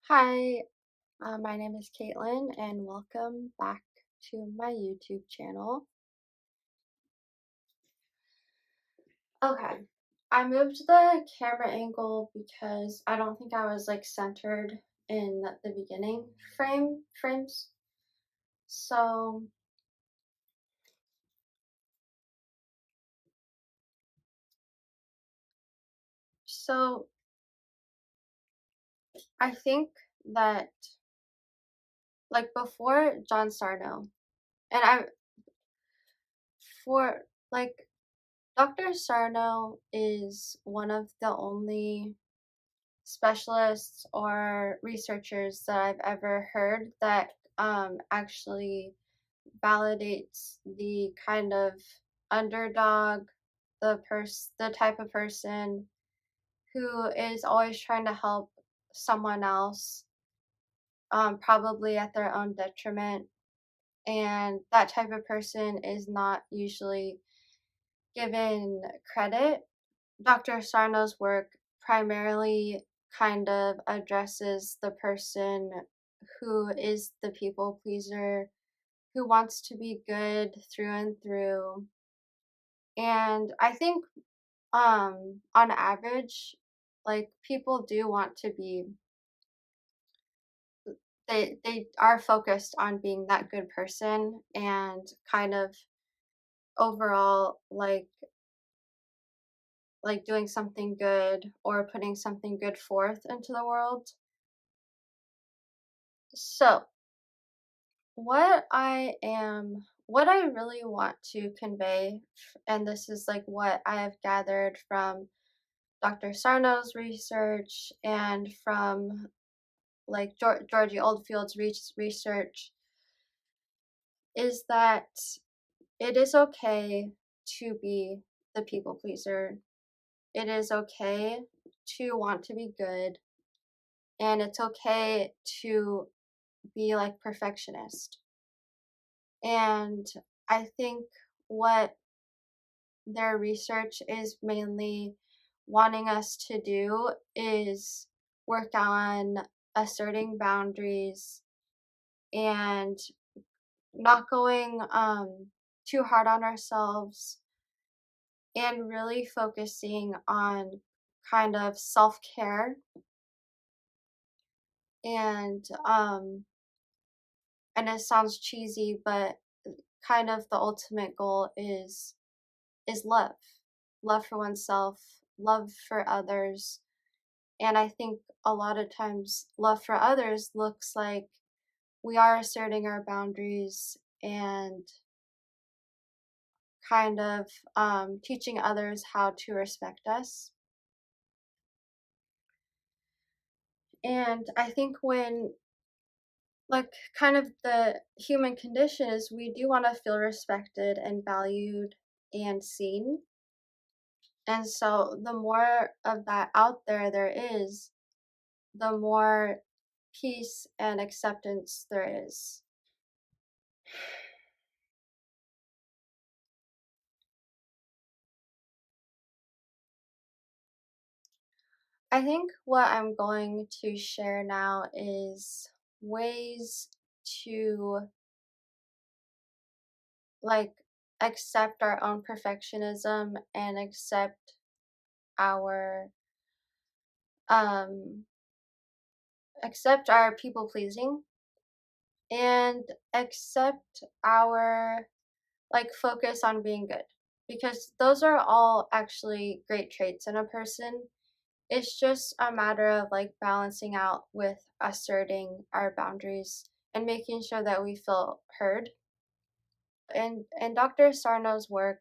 Hi, my name is Caitlin, and welcome back to my YouTube channel. Okay, I moved the camera angle because I don't think I was centered in the beginning frames. So, so I think that before John Sarno, and I for like Dr. Sarno is one of the only specialists or researchers that I've ever heard that actually validates the kind of underdog, the type of person who is always trying to help someone else, probably at their own detriment. And that type of person is not usually given credit. Dr. Sarno's work primarily kind of addresses the person who is the people pleaser, who wants to be good through and through. And I think on average, people do want to be they are focused on being that good person and kind of overall doing something good or putting something good forth into the world. So, what I really want to convey, and this is what I have gathered from Dr. Sarno's research and from Georgie Oldfield's research, is that it is okay to be the people pleaser. It is okay to want to be good, and it's okay to be perfectionist. And I think what their research is mainly wanting us to do is work on asserting boundaries and not going too hard on ourselves and really focusing on kind of self-care and and it sounds cheesy, but kind of the ultimate goal is love. Love for oneself, love for others. And I think a lot of times love for others looks like we are asserting our boundaries and kind of teaching others how to respect us. And I think when, kind of the human condition is we do want to feel respected and valued and seen. And so the more of that out there is, the more peace and acceptance there is. I think what I'm going to share now is ways to like accept our own perfectionism and our um accept our people pleasing and accept our focus on being good, because those are all actually great traits in a person. It's just a matter of balancing out with asserting our boundaries and making sure that we feel heard. In Dr. Sarno's work,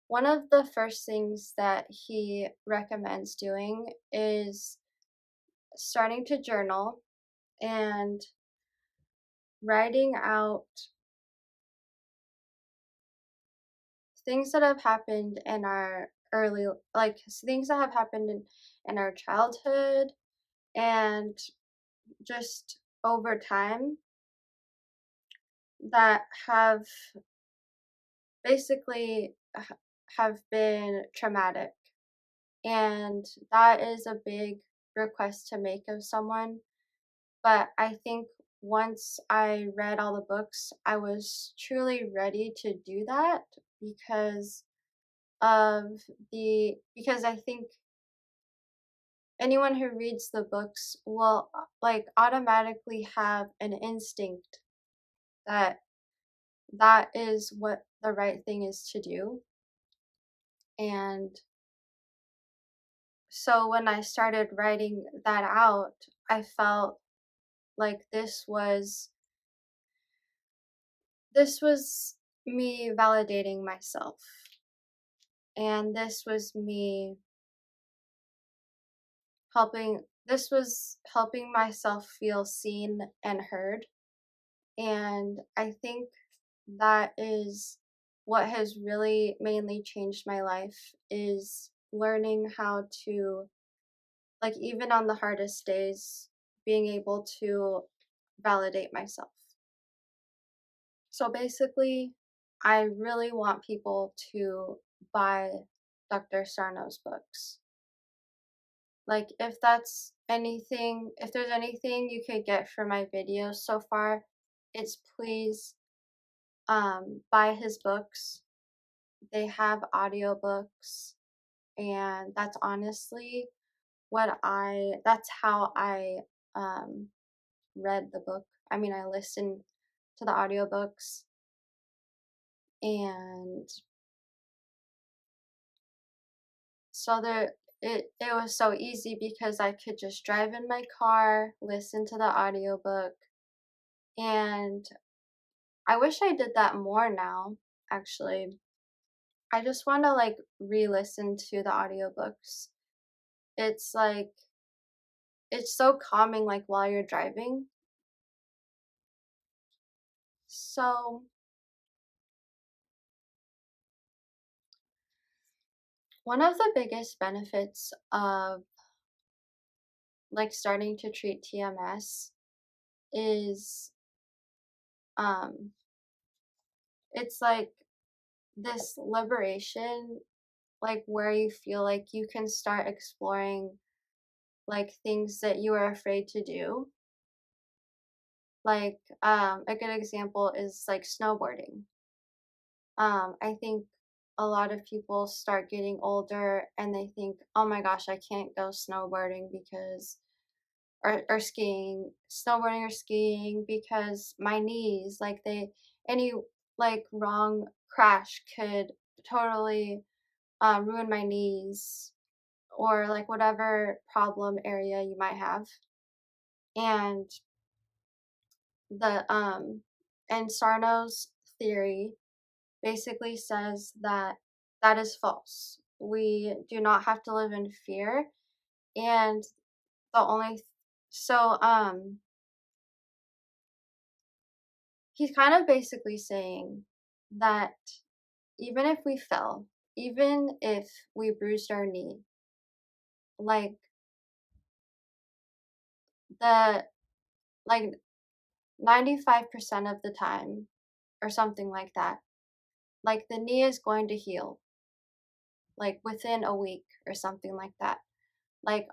one of the first things that he recommends doing is starting to journal and writing out things that have happened in our things that have happened in our childhood and just over time that have basically have been traumatic. And that is a big request to make of someone, But I think once I read all the books, I was truly ready to do that because of because I think anyone who reads the books will like automatically have an instinct that that is what the right thing is to do. And so when I started writing that out, I felt like this was me validating myself. And this was helping myself feel seen and heard. And I think that is what has really mainly changed my life is learning how to, like, even on the hardest days, being able to validate myself. So basically, I really want people to buy Dr. Sarno's books. Like, if there's anything you could get from my videos so far, it's please buy his books. They have audiobooks, and that's honestly that's how I um read the book. I mean, I listened to the audiobooks, and so it was so easy because I could just drive in my car, listen to the audiobook, and I wish I did that more now, actually. I just want to like re-listen to the audiobooks. It's like it's so calming like while you're driving. So, one of the biggest benefits of like starting to treat TMS is um it's like this liberation, like where you feel like you can start exploring like things that you are afraid to do. Like a good example is like snowboarding. I think a lot of people start getting older and they think, "Oh my gosh, I can't go snowboarding because or skiing, snowboarding or skiing because my knees, like any like wrong crash could totally ruin my knees or like whatever problem area you might have." And the and Sarno's theory basically says that that is false. We do not have to live in fear, and the only so he's kind of basically saying that even if we fell, even if we bruised our knee, like the like 95% of the time or something like that, like the knee is going to heal like within a week or something like that. Like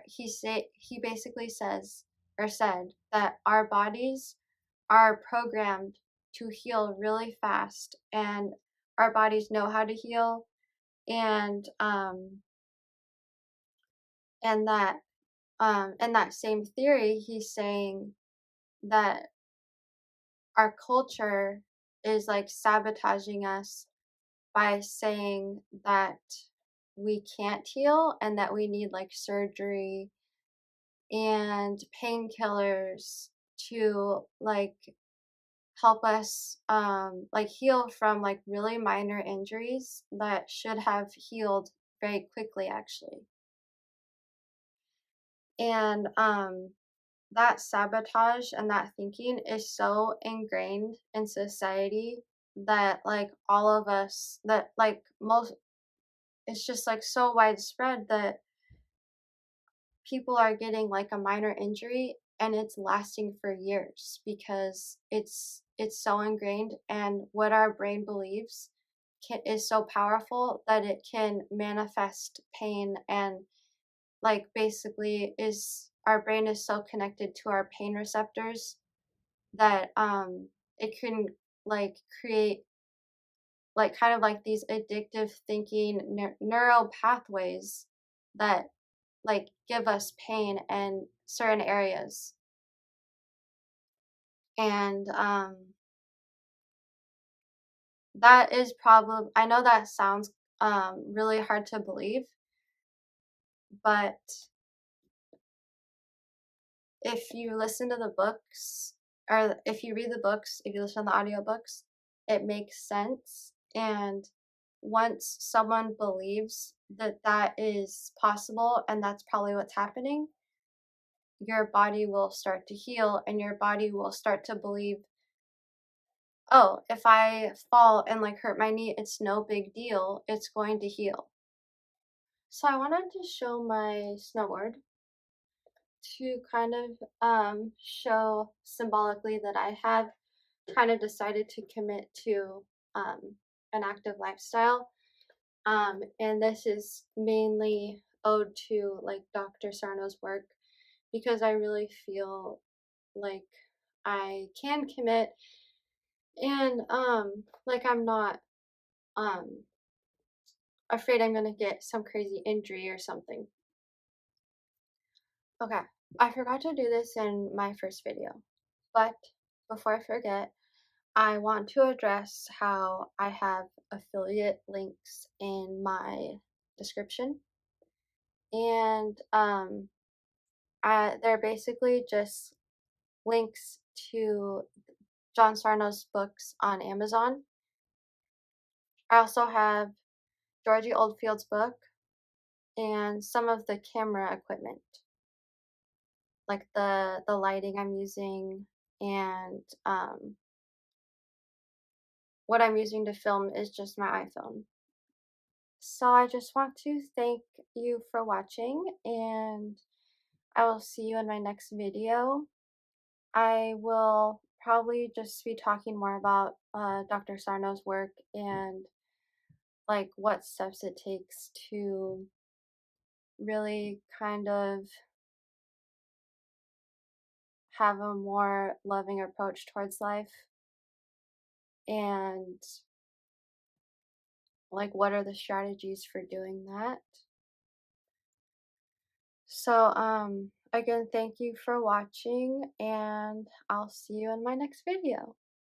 he basically says or said that our bodies are programmed to heal really fast, and our bodies know how to heal. And in that same theory, he's saying that our culture is like sabotaging us by saying that we can't heal and that we need like surgery and painkillers to like help us like heal from like really minor injuries that should have healed very quickly actually. And that sabotage and that thinking is so ingrained in society that like all of us that like most it's just like so widespread that people are getting like a minor injury and it's lasting for years because it's so ingrained, and what our brain believes is so powerful that it can manifest pain and like basically is our brain is so connected to our pain receptors that it can like create like kind of like these addictive thinking neural pathways that like give us pain in certain areas. And that is probably, I know that sounds really hard to believe, but if you listen to the books, or if you read the books, if you listen to the audiobooks, it makes sense. And once someone believes that that is possible and that's probably what's happening, your body will start to heal and your body will start to believe, oh, if I fall and like hurt my knee, it's no big deal. It's going to heal. So I wanted to show my snowboard to kind of show symbolically that I have kind of decided to commit to an active lifestyle. And this is mainly owed to like Dr. Sarno's work because I really feel like I can commit and like I'm not um afraid I'm gonna get some crazy injury or something. Okay, I forgot to do this in my first video, but before I forget, I want to address how I have affiliate links in my description. And they're basically just links to John Sarno's books on Amazon. I also have Georgie Oldfield's book and some of the camera equipment, like the lighting I'm using and what I'm using to film is just my iPhone. So I just want to thank you for watching and I will see you in my next video. I will probably just be talking more about Dr. Sarno's work and like what steps it takes to really kind of have a more loving approach towards life and like what are the strategies for doing that. So again, thank you for watching and I'll see you in my next video.